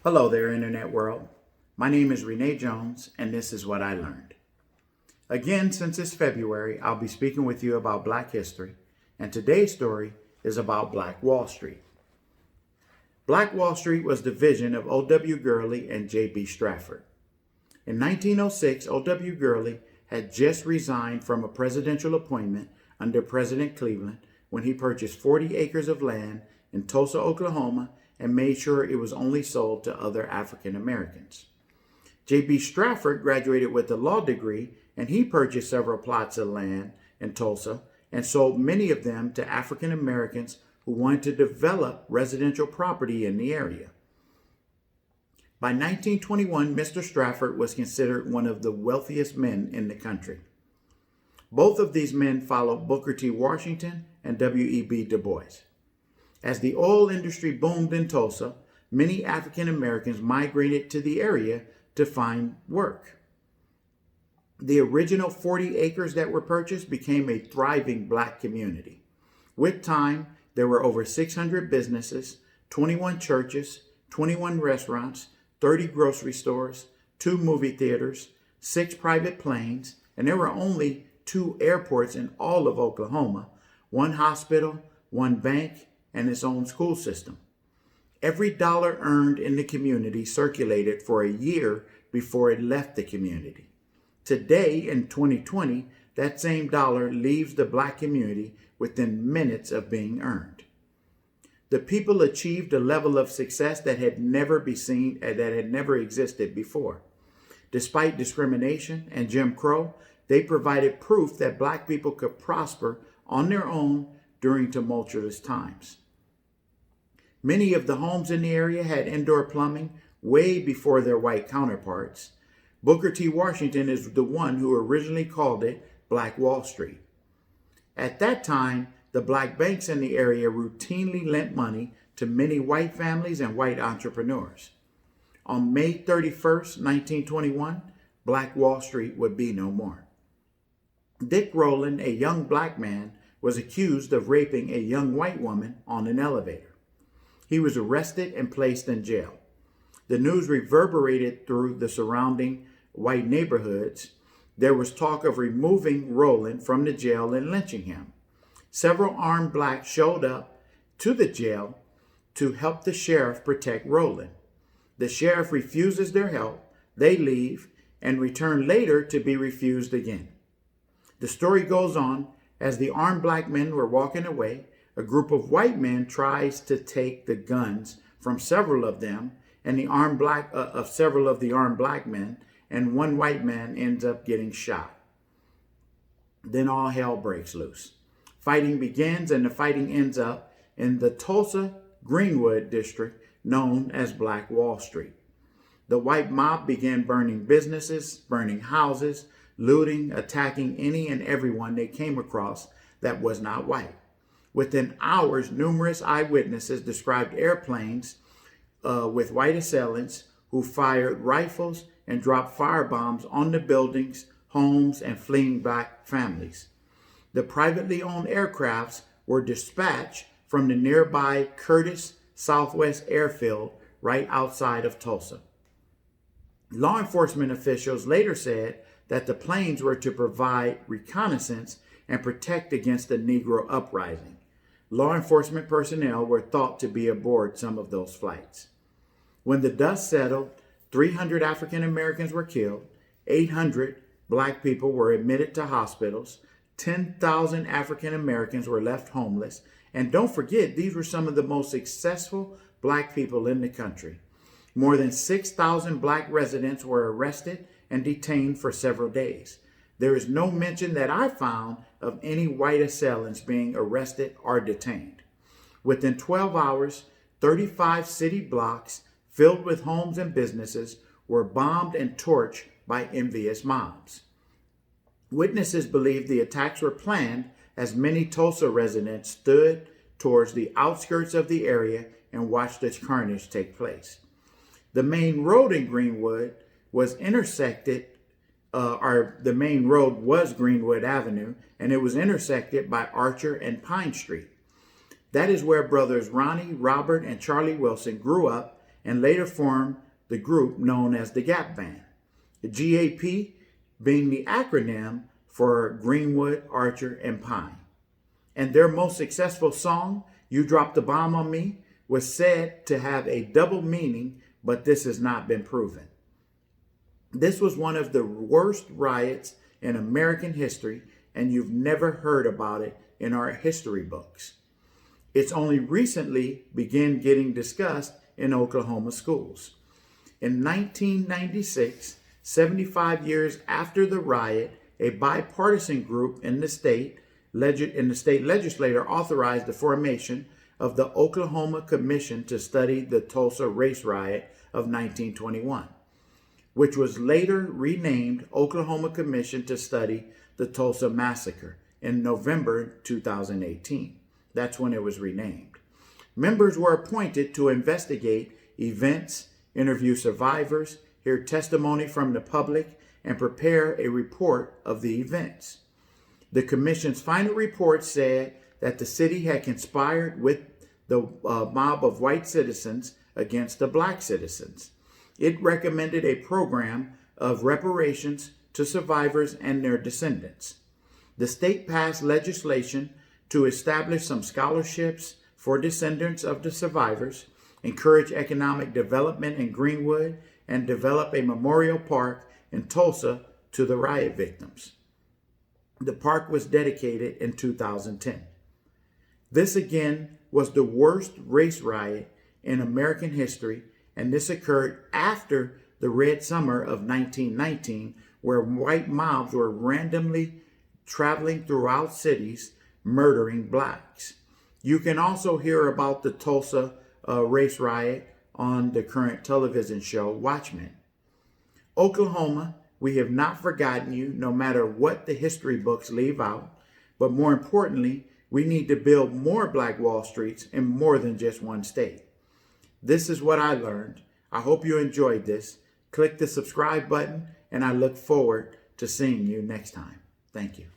Hello there, Internet world. My name is Renee Jones, and this is what I learned. Again, since it's February, I'll be speaking with you about Black history, and today's story is about Black Wall Street. Black Wall Street was the vision of O.W. Gurley and J.B. Stratford. In 1906, O.W. Gurley had just resigned from a presidential appointment under President Cleveland when he purchased 40 acres of land in Tulsa, Oklahoma, and made sure it was only sold to other African Americans. J.B. Stratford graduated with a law degree, and he purchased several plots of land in Tulsa and sold many of them to African Americans who wanted to develop residential property in the area. By 1921, Mr. Stratford was considered one of the wealthiest men in the country. Both of these men followed Booker T. Washington and W.E.B. Du Bois. As the oil industry boomed in Tulsa, many African Americans migrated to the area to find work. The original 40 acres that were purchased became a thriving Black community. With time, there were over 600 businesses, 21 churches, 21 restaurants, 30 grocery stores, 2 movie theaters, 6 private planes, and there were only 2 airports in all of Oklahoma, 1 hospital, 1 bank, and its own school system. Every dollar earned in the community circulated for a year before it left the community. Today, in 2020, that same dollar leaves the Black community within minutes of being earned. The people achieved a level of success that had never existed before. Despite discrimination and Jim Crow, they provided proof that Black people could prosper on their own during tumultuous times. Many of the homes in the area had indoor plumbing way before their white counterparts. Booker T. Washington is the one who originally called it Black Wall Street. At that time, the Black banks in the area routinely lent money to many white families and white entrepreneurs. On May 31st, 1921, Black Wall Street would be no more. Dick Rowland, a young Black man, was accused of raping a young white woman on an elevator. He was arrested and placed in jail. The news reverberated through the surrounding white neighborhoods. There was talk of removing Rowland from the jail and lynching him. Several armed Blacks showed up to the jail to help the sheriff protect Rowland. The sheriff refuses their help. They leave and return later to be refused again. The story goes on. As the armed Black men were walking away, a group of white men tries to take the guns from several of them and several of the armed Black men, and one white man ends up getting shot. Then all hell breaks loose. Fighting begins, and the fighting ends up in the Tulsa Greenwood district known as Black Wall Street. The white mob began burning businesses, burning houses, looting, attacking any and everyone they came across that was not white. Within hours, numerous eyewitnesses described airplanes with white assailants who fired rifles and dropped firebombs on the buildings, homes, and fleeing Black families. The privately owned aircrafts were dispatched from the nearby Curtis Southwest Airfield right outside of Tulsa. Law enforcement officials later said that the planes were to provide reconnaissance and protect against the Negro uprising. Law enforcement personnel were thought to be aboard some of those flights. When the dust settled, 300 African Americans were killed, 800 Black people were admitted to hospitals, 10,000 African Americans were left homeless, and don't forget, these were some of the most successful Black people in the country. More than 6,000 Black residents were arrested and detained for several days. There is no mention that I found of any white assailants being arrested or detained. Within 12 hours, 35 city blocks filled with homes and businesses were bombed and torched by envious mobs. Witnesses believe the attacks were planned as many Tulsa residents stood towards the outskirts of the area and watched this carnage take place. The main road in Greenwood was intersected the main road was Greenwood Avenue, and it was intersected by Archer and Pine Street. That is where brothers Ronnie, Robert, and Charlie Wilson grew up and later formed the group known as the Gap Band. The GAP being the acronym for Greenwood, Archer, and Pine. And their most successful song, You Dropped the Bomb on Me, was said to have a double meaning, but this has not been proven. This was one of the worst riots in American history, and you've never heard about it in our history books. It's only recently began getting discussed in Oklahoma schools. In 1996, 75 years after the riot, a bipartisan group in the state legislature authorized the formation of the Oklahoma Commission to study the Tulsa race riot of 1921, which was later renamed Oklahoma Commission to study the Tulsa Massacre in November 2018. That's when it was renamed. Members were appointed to investigate events, interview survivors, hear testimony from the public, and prepare a report of the events. The commission's final report said that the city had conspired with the mob of white citizens against the black citizens. It recommended a program of reparations to survivors and their descendants. The state passed legislation to establish some scholarships for descendants of the survivors, encourage economic development in Greenwood, and develop a memorial park in Tulsa to the riot victims. The park was dedicated in 2010. This again was the worst race riot in American history, and this occurred after the Red Summer of 1919, where white mobs were randomly traveling throughout cities, murdering blacks. You can also hear about the Tulsa race riot on the current television show Watchmen. Oklahoma, we have not forgotten you, no matter what the history books leave out. But more importantly, we need to build more Black Wall Streets in more than just one state. This is what I learned. I hope you enjoyed this. Click the subscribe button, and I look forward to seeing you next time. Thank you.